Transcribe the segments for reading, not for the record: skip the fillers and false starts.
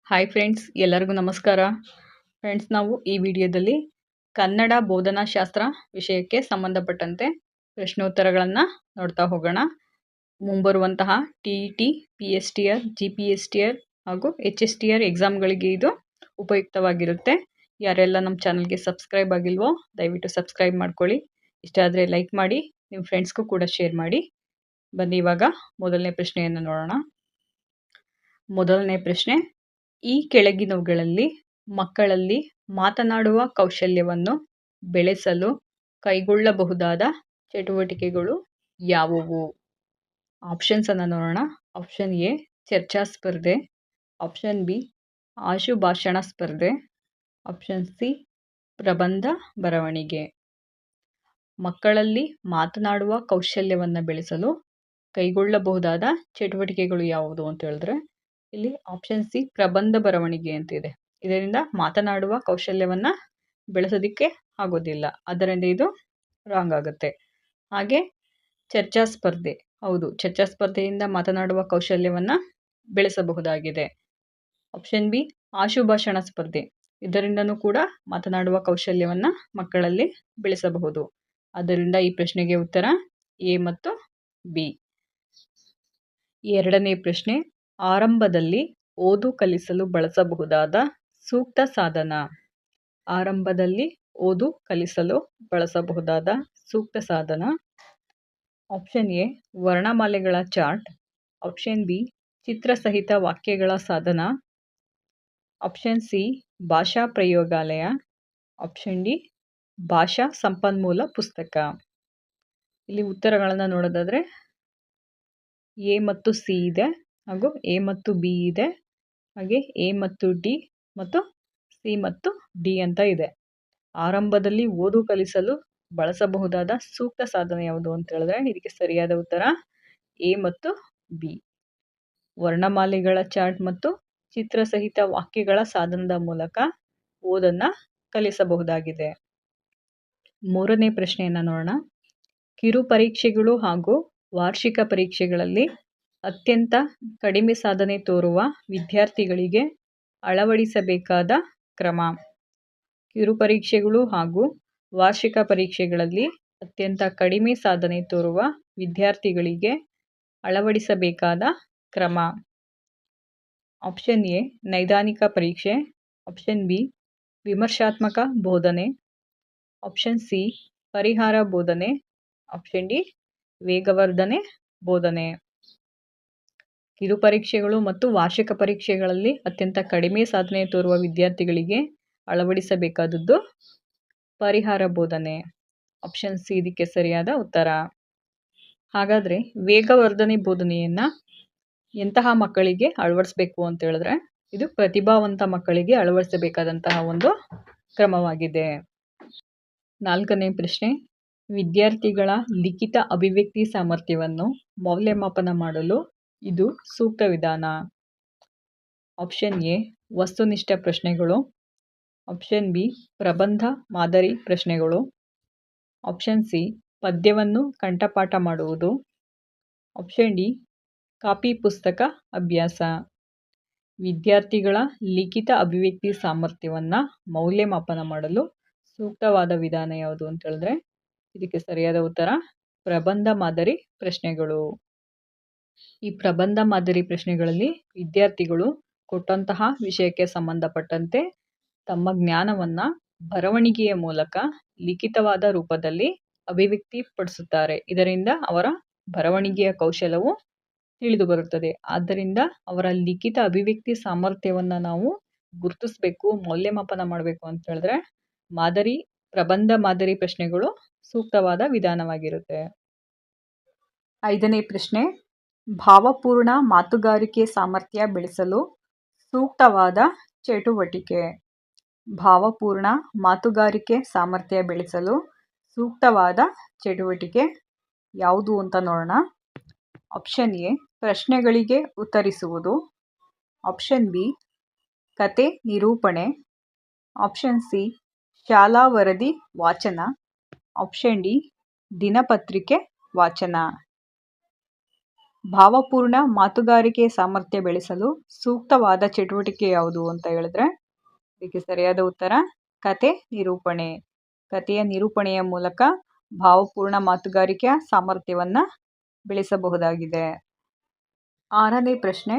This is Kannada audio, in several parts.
ಹಾಯ್ ಫ್ರೆಂಡ್ಸ್, ಎಲ್ಲರಿಗೂ ನಮಸ್ಕಾರ. ಫ್ರೆಂಡ್ಸ್, ನಾವು ಈ ವಿಡಿಯೋದಲ್ಲಿ ಕನ್ನಡ ಬೋಧನಾಶಾಸ್ತ್ರ ವಿಷಯಕ್ಕೆ ಸಂಬಂಧಪಟ್ಟಂತೆ ಪ್ರಶ್ನೋತ್ತರಗಳನ್ನು ನೋಡ್ತಾ ಹೋಗೋಣ. ಮುಂಬರುವಂತಹ TET, PSTR, GPSTR ಹಾಗೂ HSTR ಎಕ್ಸಾಮ್ಗಳಿಗೆ ಇದು ಉಪಯುಕ್ತವಾಗಿರುತ್ತೆ. ಯಾರೆಲ್ಲ ನಮ್ಮ ಚಾನಲ್ಗೆ ಸಬ್ಸ್ಕ್ರೈಬ್ ಆಗಿಲ್ವೋ ದಯವಿಟ್ಟು ಸಬ್ಸ್ಕ್ರೈಬ್ ಮಾಡ್ಕೊಳ್ಳಿ. ಇಷ್ಟ ಆದರೆ ಲೈಕ್ ಮಾಡಿ, ನಿಮ್ಮ ಫ್ರೆಂಡ್ಸ್ಗೂ ಕೂಡ ಶೇರ್ ಮಾಡಿ. ಬನ್ನಿ ಇವಾಗ ಮೊದಲನೇ ಪ್ರಶ್ನೆಯನ್ನು ನೋಡೋಣ. ಮೊದಲನೇ ಪ್ರಶ್ನೆ: ಈ ಕೆಳಗಿನವುಗಳಲ್ಲಿ ಮಕ್ಕಳಲ್ಲಿ ಮಾತನಾಡುವ ಕೌಶಲ್ಯವನ್ನು ಬೆಳೆಸಲು ಕೈಗೊಳ್ಳಬಹುದಾದ ಚಟುವಟಿಕೆಗಳು ಯಾವುವು? ಆಪ್ಷನ್ಸ್ ಅನ್ನು ನೋಡೋಣ. ಆಪ್ಷನ್ ಎ ಚರ್ಚಾ ಸ್ಪರ್ಧೆ, ಆಪ್ಷನ್ ಬಿ ಆಶುಭಾಷಣ ಸ್ಪರ್ಧೆ, ಆಪ್ಷನ್ ಸಿ ಪ್ರಬಂಧ ಬರವಣಿಗೆ. ಮಕ್ಕಳಲ್ಲಿ ಮಾತನಾಡುವ ಕೌಶಲ್ಯವನ್ನು ಬೆಳೆಸಲು ಕೈಗೊಳ್ಳಬಹುದಾದ ಚಟುವಟಿಕೆಗಳು ಯಾವುದು ಅಂತ ಹೇಳಿದ್ರೆ ಇಲ್ಲಿ ಆಪ್ಷನ್ ಸಿ ಪ್ರಬಂಧ ಬರವಣಿಗೆ ಅಂತ ಇದೆ. ಇದರಿಂದ ಮಾತನಾಡುವ ಕೌಶಲ್ಯವನ್ನು ಬೆಳೆಸೋದಕ್ಕೆ ಆಗೋದಿಲ್ಲ, ಅದರಿಂದ ಇದು ರಾಂಗ್ ಆಗುತ್ತೆ. ಹಾಗೆ ಚರ್ಚಾ ಸ್ಪರ್ಧೆ, ಹೌದು, ಚರ್ಚಾ ಸ್ಪರ್ಧೆಯಿಂದ ಮಾತನಾಡುವ ಕೌಶಲ್ಯವನ್ನು ಬೆಳೆಸಬಹುದಾಗಿದೆ. ಆಪ್ಷನ್ ಬಿ ಆಶುಭಾಷಣ ಸ್ಪರ್ಧೆ, ಇದರಿಂದನೂ ಕೂಡ ಮಾತನಾಡುವ ಕೌಶಲ್ಯವನ್ನು ಮಕ್ಕಳಲ್ಲಿ ಬೆಳೆಸಬಹುದು. ಆದ್ದರಿಂದ ಈ ಪ್ರಶ್ನೆಗೆ ಉತ್ತರ ಎ ಮತ್ತು ಬಿ. ಎರಡನೇ ಪ್ರಶ್ನೆ: ಆರಂಭದಲ್ಲಿ ಓದು ಕಲಿಸಲು ಬಳಸಬಹುದಾದ ಸೂಕ್ತ ಸಾಧನ. ಆರಂಭದಲ್ಲಿ ಓದು ಕಲಿಸಲು ಬಳಸಬಹುದಾದ ಸೂಕ್ತ ಸಾಧನ. ಆಪ್ಷನ್ ಎ ವರ್ಣಮಾಲೆಗಳ ಚಾರ್ಟ್, ಆಪ್ಷನ್ ಬಿ ಚಿತ್ರಸಹಿತ ವಾಕ್ಯಗಳ ಸಾಧನ, ಆಪ್ಷನ್ ಸಿ ಭಾಷಾ ಪ್ರಯೋಗಾಲಯ, ಆಪ್ಷನ್ ಡಿ ಭಾಷಾ ಸಂಪನ್ಮೂಲ ಪುಸ್ತಕ. ಇಲ್ಲಿ ಉತ್ತರಗಳನ್ನು ನೋಡೋದಾದರೆ ಎ ಮತ್ತು ಸಿ ಇದೆ, ಹಾಗೂ ಎ ಮತ್ತು ಬಿ ಇದೆ, ಹಾಗೆ ಎ ಮತ್ತು ಡಿ ಮತ್ತು ಸಿ ಮತ್ತು ಡಿ ಅಂತ ಇದೆ. ಆರಂಭದಲ್ಲಿ ಓದು ಕಲಿಸಲು ಬಳಸಬಹುದಾದ ಸೂಕ್ತ ಸಾಧನ ಯಾವುದು ಅಂತ ಹೇಳಿದ್ರೆ ಇದಕ್ಕೆ ಸರಿಯಾದ ಉತ್ತರ ಎ ಮತ್ತು ಬಿ. ವರ್ಣಮಾಲೆಗಳ ಚಾರ್ಟ್ ಮತ್ತು ಚಿತ್ರಸಹಿತ ವಾಕ್ಯಗಳ ಸಾಧನದ ಮೂಲಕ ಓದನ್ನು ಕಲಿಸಬಹುದಾಗಿದೆ. ಮೂರನೇ ಪ್ರಶ್ನೆಯನ್ನು ನೋಡೋಣ. ಕಿರು ಪರೀಕ್ಷೆಗಳು ಹಾಗೂ ವಾರ್ಷಿಕ ಪರೀಕ್ಷೆಗಳಲ್ಲಿ ಅತ್ಯಂತ ಕಡಿಮೆ ಸಾಧನೆ ತೋರುವ ವಿದ್ಯಾರ್ಥಿಗಳಿಗೆ ಅಳವಡಿಸಬೇಕಾದ ಕ್ರಮ. ಕಿರು ಪರೀಕ್ಷೆಗಳು ಹಾಗೂ ವಾರ್ಷಿಕ ಪರೀಕ್ಷೆಗಳಲ್ಲಿ ಅತ್ಯಂತ ಕಡಿಮೆ ಸಾಧನೆ ತೋರುವ ವಿದ್ಯಾರ್ಥಿಗಳಿಗೆ ಅಳವಡಿಸಬೇಕಾದ ಕ್ರಮ. ಆಪ್ಷನ್ ಎ ನೈದಾನಿಕ ಪರೀಕ್ಷೆ, ಆಪ್ಷನ್ ಬಿ ವಿಮರ್ಶಾತ್ಮಕ ಬೋಧನೆ, ಆಪ್ಷನ್ ಸಿ ಪರಿಹಾರ ಬೋಧನೆ, ಆಪ್ಷನ್ ಡಿ ವೇಗವರ್ಧನೆ ಬೋಧನೆ. ಕಿರು ಪರೀಕ್ಷೆಗಳು ಮತ್ತು ವಾರ್ಷಿಕ ಪರೀಕ್ಷೆಗಳಲ್ಲಿ ಅತ್ಯಂತ ಕಡಿಮೆ ಸಾಧನೆ ತೋರುವ ವಿದ್ಯಾರ್ಥಿಗಳಿಗೆ ಅಳವಡಿಸಬೇಕಾದದ್ದು ಪರಿಹಾರ ಬೋಧನೆ. ಆಪ್ಷನ್ ಸಿ ಇದಕ್ಕೆ ಸರಿಯಾದ ಉತ್ತರ. ಹಾಗಾದರೆ ವೇಗವರ್ಧನೆ ಬೋಧನೆಯನ್ನು ಎಂತಹ ಮಕ್ಕಳಿಗೆ ಅಳವಡಿಸಬೇಕು ಅಂತ ಹೇಳಿದ್ರೆ ಇದು ಪ್ರತಿಭಾವಂತ ಮಕ್ಕಳಿಗೆ ಅಳವಡಿಸಬೇಕಾದಂತಹ ಒಂದು ಕ್ರಮವಾಗಿದೆ. ನಾಲ್ಕನೇ ಪ್ರಶ್ನೆ: ವಿದ್ಯಾರ್ಥಿಗಳ ಲಿಖಿತ ಅಭಿವ್ಯಕ್ತಿ ಸಾಮರ್ಥ್ಯವನ್ನು ಮೌಲ್ಯಮಾಪನ ಮಾಡಲು ಇದು ಸೂಕ್ತ ವಿಧಾನ. ಆಪ್ಷನ್ ಎ ವಸ್ತುನಿಷ್ಠ ಪ್ರಶ್ನೆಗಳು, ಆಪ್ಷನ್ ಬಿ ಪ್ರಬಂಧ ಮಾದರಿ ಪ್ರಶ್ನೆಗಳು, ಆಪ್ಷನ್ ಸಿ ಪದ್ಯವನ್ನು ಕಂಠಪಾಠ ಮಾಡುವುದು, ಆಪ್ಷನ್ ಡಿ ಕಾಪಿ ಪುಸ್ತಕ ಅಭ್ಯಾಸ. ವಿದ್ಯಾರ್ಥಿಗಳ ಲಿಖಿತ ಅಭಿವ್ಯಕ್ತಿ ಸಾಮರ್ಥ್ಯವನ್ನು ಮೌಲ್ಯಮಾಪನ ಮಾಡಲು ಸೂಕ್ತವಾದ ವಿಧಾನ ಯಾವುದು ಅಂತ ಹೇಳಿದ್ರೆ ಇದಕ್ಕೆ ಸರಿಯಾದ ಉತ್ತರ ಪ್ರಬಂಧ ಮಾದರಿ ಪ್ರಶ್ನೆಗಳು. ಈ ಪ್ರಬಂಧ ಮಾದರಿ ಪ್ರಶ್ನೆಗಳಲ್ಲಿ ವಿದ್ಯಾರ್ಥಿಗಳು ಕೊಟ್ಟಂತಹ ವಿಷಯಕ್ಕೆ ಸಂಬಂಧಪಟ್ಟಂತೆ ತಮ್ಮ ಜ್ಞಾನವನ್ನು ಬರವಣಿಗೆಯ ಮೂಲಕ ಲಿಖಿತವಾದ ರೂಪದಲ್ಲಿ ಅಭಿವ್ಯಕ್ತಿ ಪಡಿಸುತ್ತಾರೆ. ಇದರಿಂದ ಅವರ ಬರವಣಿಗೆಯ ಕೌಶಲವು ತಿಳಿದು ಬರುತ್ತದೆ. ಆದ್ದರಿಂದ ಅವರ ಲಿಖಿತ ಅಭಿವ್ಯಕ್ತಿ ಸಾಮರ್ಥ್ಯವನ್ನು ನಾವು ಗುರುತಿಸಬೇಕು, ಮೌಲ್ಯಮಾಪನ ಮಾಡಬೇಕು ಅಂತ ಹೇಳಿದ್ರೆ ಪ್ರಬಂಧ ಮಾದರಿ ಪ್ರಶ್ನೆಗಳು ಸೂಕ್ತವಾದ ವಿಧಾನವಾಗಿರುತ್ತೆ. ಐದನೇ ಪ್ರಶ್ನೆ: ಭಾವಪೂರ್ಣ ಮಾತುಗಾರಿಕೆ ಸಾಮರ್ಥ್ಯ ಬೆಳೆಸಲು ಸೂಕ್ತವಾದ ಚಟುವಟಿಕೆ. ಭಾವಪೂರ್ಣ ಮಾತುಗಾರಿಕೆ ಸಾಮರ್ಥ್ಯ ಬೆಳೆಸಲು ಸೂಕ್ತವಾದ ಚಟುವಟಿಕೆ ಯಾವುದು ಅಂತ ನೋಡೋಣ. ಆಪ್ಷನ್ ಎ ಪ್ರಶ್ನೆಗಳಿಗೆ ಉತ್ತರಿಸುವುದು, ಆಪ್ಷನ್ ಬಿ ಕತೆ ನಿರೂಪಣೆ, ಆಪ್ಷನ್ ಸಿ ಶಾಲಾ ವರದಿ ವಾಚನ, ಆಪ್ಷನ್ ಡಿ ದಿನಪತ್ರಿಕೆ ವಾಚನ. ಭಾವಪೂರ್ಣ ಮಾತುಗಾರಿಕೆ ಸಾಮರ್ಥ್ಯ ಬೆಳೆಸಲು ಸೂಕ್ತವಾದ ಚಟುವಟಿಕೆ ಯಾವುದು ಅಂತ ಹೇಳಿದ್ರೆ ಇದಕ್ಕೆ ಸರಿಯಾದ ಉತ್ತರ ಕತೆ ನಿರೂಪಣೆ. ಕಥೆಯ ನಿರೂಪಣೆಯ ಮೂಲಕ ಭಾವಪೂರ್ಣ ಮಾತುಗಾರಿಕೆಯ ಸಾಮರ್ಥ್ಯವನ್ನು ಬೆಳೆಸಬಹುದಾಗಿದೆ. 6ನೇ ಪ್ರಶ್ನೆ,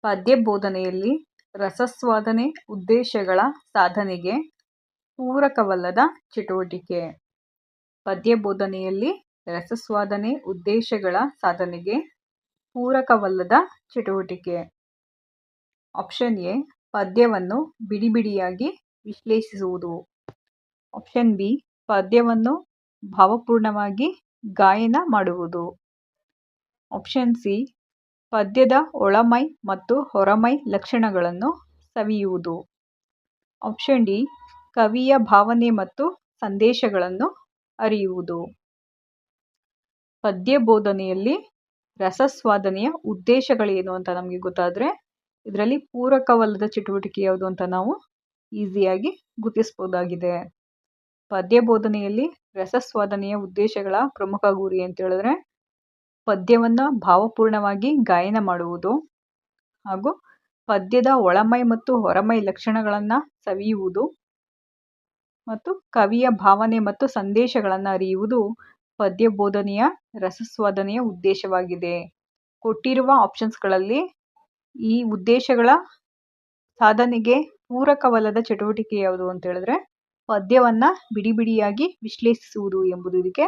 ಪದ್ಯ ಬೋಧನೆಯಲ್ಲಿ ರಸಸ್ವಾದನೆ ಉದ್ದೇಶಗಳ ಸಾಧನೆಗೆ ಪೂರಕವಲ್ಲದ ಚಟುವಟಿಕೆ. ಪದ್ಯ ಬೋಧನೆಯಲ್ಲಿ ರಸಸ್ವಾದನೆ ಉದ್ದೇಶಗಳ ಸಾಧನೆಗೆ ಪೂರಕವಲ್ಲದ ಚಟುವಟಿಕೆ. ಆಪ್ಷನ್ ಎ, ಪದ್ಯವನ್ನು ಬಿಡಿಬಿಡಿಯಾಗಿ ವಿಶ್ಲೇಷಿಸುವುದು. ಆಪ್ಷನ್ ಬಿ, ಪದ್ಯವನ್ನು ಭಾವಪೂರ್ಣವಾಗಿ ಗಾಯನ ಮಾಡುವುದು. ಆಪ್ಷನ್ ಸಿ, ಪದ್ಯದ ಒಳಮೈ ಮತ್ತು ಹೊರಮೈ ಲಕ್ಷಣಗಳನ್ನು ಸವಿಯುವುದು. ಆಪ್ಷನ್ ಡಿ, ಕವಿಯ ಭಾವನೆ ಮತ್ತು ಸಂದೇಶಗಳನ್ನು ಅರಿಯುವುದು. ಪದ್ಯ ಬೋಧನೆಯಲ್ಲಿ ರಸಸ್ವಾದನೆಯ ಉದ್ದೇಶಗಳೇನು ಅಂತ ನಮಗೆ ಗೊತ್ತಾದರೆ ಇದರಲ್ಲಿ ಪೂರಕವಲ್ಲದ ಚಟುವಟಿಕೆ ಯಾವುದು ಅಂತ ನಾವು ಈಸಿಯಾಗಿ ಗುರುತಿಸ್ಬೋದಾಗಿದೆ. ಪದ್ಯ ಬೋಧನೆಯಲ್ಲಿ ರಸಸ್ವಾದನೆಯ ಉದ್ದೇಶಗಳ ಪ್ರಮುಖ ಗುರಿ ಅಂತ ಹೇಳಿದ್ರೆ ಪದ್ಯವನ್ನು ಭಾವಪೂರ್ಣವಾಗಿ ಗಾಯನ ಮಾಡುವುದು ಹಾಗೂ ಪದ್ಯದ ಒಳಮೈ ಮತ್ತು ಹೊರಮೈ ಲಕ್ಷಣಗಳನ್ನು ಸವಿಯುವುದು ಮತ್ತು ಕವಿಯ ಭಾವನೆ ಮತ್ತು ಸಂದೇಶಗಳನ್ನು ಅರಿಯುವುದು ಪದ್ಯ ಬೋಧನೆಯ ರಸಸ್ವಾದನೆಯ ಉದ್ದೇಶವಾಗಿದೆ. ಕೊಟ್ಟಿರುವ ಆಪ್ಷನ್ಸ್ಗಳಲ್ಲಿ ಈ ಉದ್ದೇಶಗಳ ಸಾಧನೆಗೆ ಪೂರಕವಲ್ಲದ ಚಟುವಟಿಕೆ ಯಾವುದು ಅಂತ ಹೇಳಿದ್ರೆ ಪದ್ಯವನ್ನು ಬಿಡಿಬಿಡಿಯಾಗಿ ವಿಶ್ಲೇಷಿಸುವುದು ಎಂಬುದು ಇದಕ್ಕೆ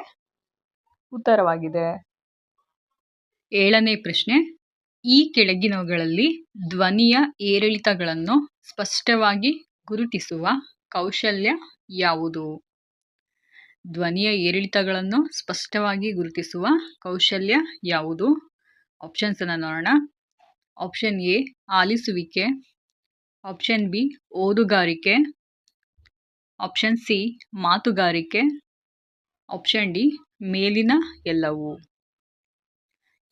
ಉತ್ತರವಾಗಿದೆ. 7ನೇ ಪ್ರಶ್ನೆ, ಈ ಕೆಳಗಿನವುಗಳಲ್ಲಿ ಧ್ವನಿಯ ಏರಿಳಿತಗಳನ್ನು ಸ್ಪಷ್ಟವಾಗಿ ಗುರುತಿಸುವ ಕೌಶಲ್ಯ ಯಾವುದು? ಧ್ವನಿಯ ಏರಿಳಿತಗಳನ್ನು ಸ್ಪಷ್ಟವಾಗಿ ಗುರುತಿಸುವ ಕೌಶಲ್ಯ ಯಾವುದು? ಆಪ್ಷನ್ಸ್ ಅನ್ನು ನೋಡೋಣ. ಆಪ್ಷನ್ ಎ, ಆಲಿಸುವಿಕೆ. ಆಪ್ಷನ್ ಬಿ, ಓದುಗಾರಿಕೆ. ಆಪ್ಷನ್ ಸಿ, ಮಾತುಗಾರಿಕೆ. ಆಪ್ಷನ್ ಡಿ, ಮೇಲಿನ ಎಲ್ಲವೂ.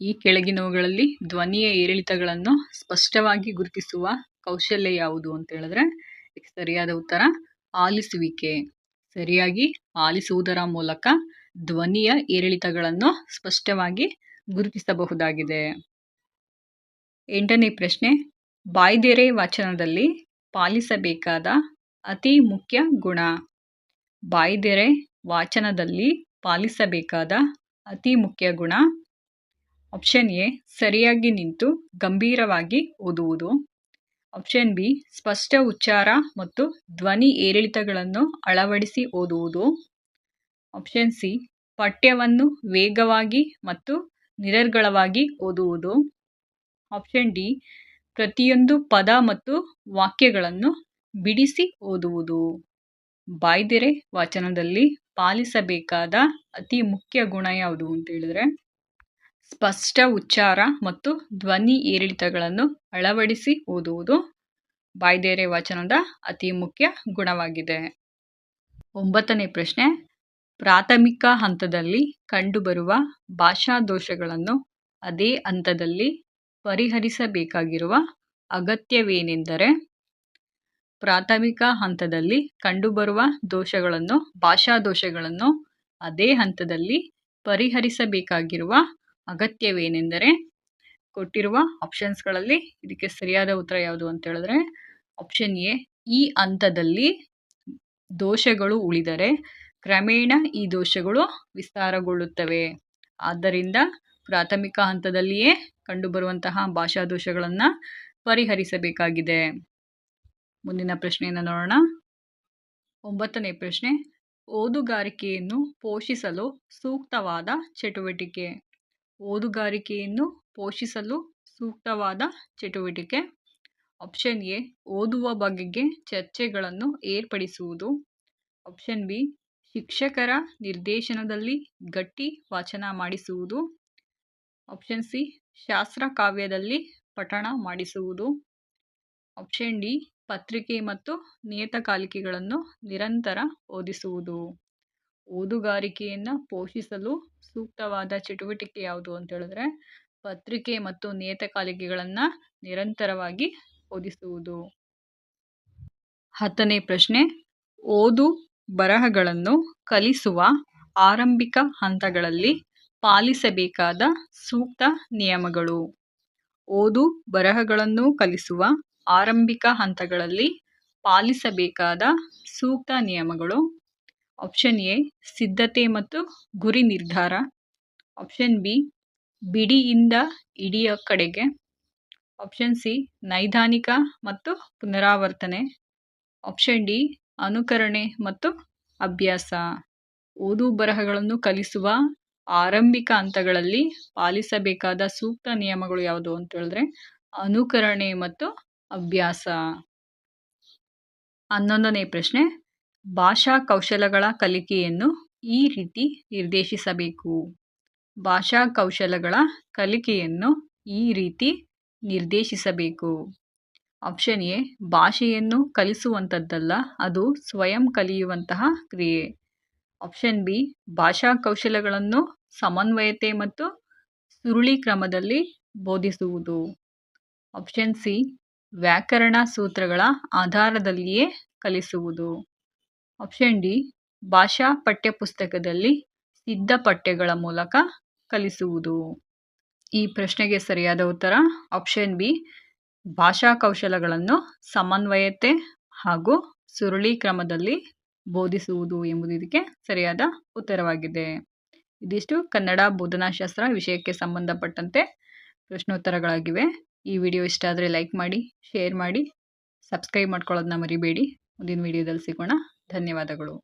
ಈ ಕೆಳಗಿನವುಗಳಲ್ಲಿ ಧ್ವನಿಯ ಏರಿಳಿತಗಳನ್ನು ಸ್ಪಷ್ಟವಾಗಿ ಗುರುತಿಸುವ ಕೌಶಲ್ಯ ಯಾವುದು ಅಂತ ಹೇಳಿದ್ರೆ ಇದಕ್ಕೆ ಸರಿಯಾದ ಉತ್ತರ ಆಲಿಸುವಿಕೆ. ಸರಿಯಾಗಿ ಆಲಿಸುವುದರ ಮೂಲಕ ಧ್ವನಿಯ ಏರಿಳಿತಗಳನ್ನು ಸ್ಪಷ್ಟವಾಗಿ ಗುರುತಿಸಬಹುದಾಗಿದೆ. 8ನೇ ಪ್ರಶ್ನೆ, ಬಾಯ್ದೆರೆ ವಾಚನದಲ್ಲಿ ಪಾಲಿಸಬೇಕಾದ ಅತಿ ಮುಖ್ಯ ಗುಣ. ಬಾಯ್ದೆರೆ ವಾಚನದಲ್ಲಿ ಪಾಲಿಸಬೇಕಾದ ಅತಿ ಮುಖ್ಯ ಗುಣ. ಆಪ್ಷನ್ ಎ, ಸರಿಯಾಗಿ ನಿಂತು ಗಂಭೀರವಾಗಿ ಓದುವುದು. ಆಪ್ಷನ್ ಬಿ, ಸ್ಪಷ್ಟ ಉಚ್ಚಾರ ಮತ್ತು ಧ್ವನಿ ಏರಿಳಿತಗಳನ್ನು ಅಳವಡಿಸಿ ಓದುವುದು. ಆಪ್ಷನ್ ಸಿ, ಪಠ್ಯವನ್ನು ವೇಗವಾಗಿ ಮತ್ತು ನಿರರ್ಗಳವಾಗಿ ಓದುವುದು. ಆಪ್ಷನ್ ಡಿ, ಪ್ರತಿಯೊಂದು ಪದ ಮತ್ತು ವಾಕ್ಯಗಳನ್ನು ಬಿಡಿಸಿ ಓದುವುದು. ಬಾಯ್ದೆರೆ ವಾಚನದಲ್ಲಿ ಪಾಲಿಸಬೇಕಾದ ಅತಿ ಮುಖ್ಯ ಗುಣ ಯಾವುದು ಅಂತ ಹೇಳಿದ್ರೆ ಸ್ಪಷ್ಟ ಉಚ್ಚಾರ ಮತ್ತು ಧ್ವನಿ ಏರಿಳಿತಗಳನ್ನು ಅಳವಡಿಸಿ ಓದುವುದು ಬಾಯ್ದೆರೆ ವಾಚನದ ಅತಿ ಮುಖ್ಯ ಗುಣವಾಗಿದೆ. 9ನೇ ಪ್ರಶ್ನೆ, ಪ್ರಾಥಮಿಕ ಹಂತದಲ್ಲಿ ಕಂಡುಬರುವ ಭಾಷಾ ದೋಷಗಳನ್ನು ಅದೇ ಹಂತದಲ್ಲಿ ಪರಿಹರಿಸಬೇಕಾಗಿರುವ ಅಗತ್ಯವೇನೆಂದರೆ? ಪ್ರಾಥಮಿಕ ಹಂತದಲ್ಲಿ ಕಂಡುಬರುವ ಭಾಷಾ ದೋಷಗಳನ್ನು ಅದೇ ಹಂತದಲ್ಲಿ ಪರಿಹರಿಸಬೇಕಾಗಿರುವ ಅಗತ್ಯವೇನೆಂದರೆ? ಕೊಟ್ಟಿರುವ ಆಪ್ಷನ್ಸ್ಗಳಲ್ಲಿ ಇದಕ್ಕೆ ಸರಿಯಾದ ಉತ್ತರ ಯಾವುದು ಅಂತ ಹೇಳಿದ್ರೆ ಆಪ್ಷನ್ ಎ, ಈ ಹಂತದಲ್ಲಿ ದೋಷಗಳು ಉಳಿದರೆ ಕ್ರಮೇಣ ಈ ದೋಷಗಳು ವಿಸ್ತಾರಗೊಳ್ಳುತ್ತವೆ. ಆದ್ದರಿಂದ ಪ್ರಾಥಮಿಕ ಹಂತದಲ್ಲಿಯೇ ಕಂಡುಬರುವಂತಹ ಭಾಷಾ ದೋಷಗಳನ್ನು ಪರಿಹರಿಸಬೇಕಾಗಿದೆ. ಮುಂದಿನ ಪ್ರಶ್ನೆಯನ್ನು ನೋಡೋಣ. 9ನೇ ಪ್ರಶ್ನೆ, ಓದುಗಾರಿಕೆಯನ್ನು ಪೋಷಿಸಲು ಸೂಕ್ತವಾದ ಚಟುವಟಿಕೆ. ಓದುಗಾರಿಕೆಯನ್ನು ಪೋಷಿಸಲು ಸೂಕ್ತವಾದ ಚಟುವಟಿಕೆ. ಆಪ್ಷನ್ ಎ, ಓದುವ ಬಗೆಗೆ ಚರ್ಚೆಗಳನ್ನು ಏರ್ಪಡಿಸುವುದು. ಆಪ್ಷನ್ ಬಿ, ಶಿಕ್ಷಕರ ನಿರ್ದೇಶನದಲ್ಲಿ ಗಟ್ಟಿ ವಾಚನ ಮಾಡಿಸುವುದು. ಆಪ್ಷನ್ ಸಿ, ಶಾಸ್ತ್ರ ಕಾವ್ಯದಲ್ಲಿ ಪಠಣ ಮಾಡಿಸುವುದು. ಆಪ್ಷನ್ ಡಿ, ಪತ್ರಿಕೆ ಮತ್ತು ನಿಯತಕಾಲಿಕೆಗಳನ್ನು ನಿರಂತರ ಓದಿಸುವುದು. ಓದುಗಾರಿಕೆಯನ್ನು ಪೋಷಿಸಲು ಸೂಕ್ತವಾದ ಚಟುವಟಿಕೆ ಯಾವುದು ಅಂತ ಹೇಳಿದ್ರೆ ಪತ್ರಿಕೆ ಮತ್ತು ನಿಯತಕಾಲಿಕೆಗಳನ್ನು ನಿರಂತರವಾಗಿ ಓದಿಸುವುದು. 10ನೇ ಪ್ರಶ್ನೆ, ಓದು ಬರಹಗಳನ್ನು ಕಲಿಸುವ ಆರಂಭಿಕ ಹಂತಗಳಲ್ಲಿ ಪಾಲಿಸಬೇಕಾದ ಸೂಕ್ತ ನಿಯಮಗಳು. ಓದು ಬರಹಗಳನ್ನು ಕಲಿಸುವ ಆರಂಭಿಕ ಹಂತಗಳಲ್ಲಿ ಪಾಲಿಸಬೇಕಾದ ಸೂಕ್ತ ನಿಯಮಗಳು. ಆಪ್ಷನ್ ಎ ಸಿದ್ಧತೆ ಮತ್ತು ಗುರಿ ನಿರ್ಧಾರ. ಆಪ್ಷನ್ ಬಿ ಬಿಡಿಯಿಂದ ಇಡಿಯ ಕಡೆಗೆ. ಆಪ್ಷನ್ ಸಿ ನೈದಾನಿಕ ಮತ್ತು ಪುನರಾವರ್ತನೆ. ಆಪ್ಷನ್ ಡಿ ಅನುಕರಣೆ ಮತ್ತು ಅಭ್ಯಾಸ. ಓದು ಬರಹಗಳನ್ನು ಕಲಿಸುವ ಆರಂಭಿಕ ಹಂತಗಳಲ್ಲಿ ಪಾಲಿಸಬೇಕಾದ ಸೂಕ್ತ ನಿಯಮಗಳು ಯಾವುದು ಅಂತ ಹೇಳಿದ್ರೆ ಅನುಕರಣೆ ಮತ್ತು ಅಭ್ಯಾಸ. 11ನೇ ಪ್ರಶ್ನೆ, ಭಾಷಾ ಕೌಶಲಗಳ ಕಲಿಕೆಯನ್ನು ಈ ರೀತಿ ನಿರ್ದೇಶಿಸಬೇಕು. ಭಾಷಾ ಕೌಶಲಗಳ ಕಲಿಕೆಯನ್ನು ಈ ರೀತಿ ನಿರ್ದೇಶಿಸಬೇಕು. ಆಪ್ಷನ್ ಎ ಭಾಷೆಯನ್ನು ಕಲಿಸುವಂಥದ್ದಲ್ಲ, ಅದು ಸ್ವಯಂ ಕಲಿಯುವಂತಹ ಕ್ರಿಯೆ. ಆಪ್ಷನ್ ಬಿ ಭಾಷಾ ಕೌಶಲಗಳನ್ನು ಸಮನ್ವಯತೆ ಮತ್ತು ಸುರುಳಿ ಕ್ರಮದಲ್ಲಿ ಬೋಧಿಸುವುದು. ಆಪ್ಷನ್ ಸಿ ವ್ಯಾಕರಣ ಸೂತ್ರಗಳ ಆಧಾರದಲ್ಲಿಯೇ ಕಲಿಸುವುದು. ಆಪ್ಷನ್ ಡಿ ಭಾಷಾ ಪಠ್ಯಪುಸ್ತಕದಲ್ಲಿ ಸಿದ್ಧ ಪಠ್ಯಗಳ ಮೂಲಕ ಕಲಿಸುವುದು. ಈ ಪ್ರಶ್ನೆಗೆ ಸರಿಯಾದ ಉತ್ತರ ಆಪ್ಷನ್ ಬಿ ಭಾಷಾ ಕೌಶಲಗಳನ್ನು ಸಮನ್ವಯತೆ ಹಾಗೂ ಸುರುಳಿ ಕ್ರಮದಲ್ಲಿ ಬೋಧಿಸುವುದು ಎಂಬುದು ಇದಕ್ಕೆ ಸರಿಯಾದ ಉತ್ತರವಾಗಿದೆ. ಇದಿಷ್ಟು ಕನ್ನಡ ಬೋಧನಾಶಾಸ್ತ್ರ ವಿಷಯಕ್ಕೆ ಸಂಬಂಧಪಟ್ಟಂತೆ ಪ್ರಶ್ನೋತ್ತರಗಳಾಗಿವೆ. ಈ ವಿಡಿಯೋ ಇಷ್ಟ ಆದರೆ ಲೈಕ್ ಮಾಡಿ, ಶೇರ್ ಮಾಡಿ, ಸಬ್ಸ್ಕ್ರೈಬ್ ಮಾಡ್ಕೊಳ್ಳೋದನ್ನ ಮರಿಬೇಡಿ. ಮುಂದಿನ ವಿಡಿಯೋದಲ್ಲಿ ಸಿಗೋಣ. ಧನ್ಯವಾದಗಳು.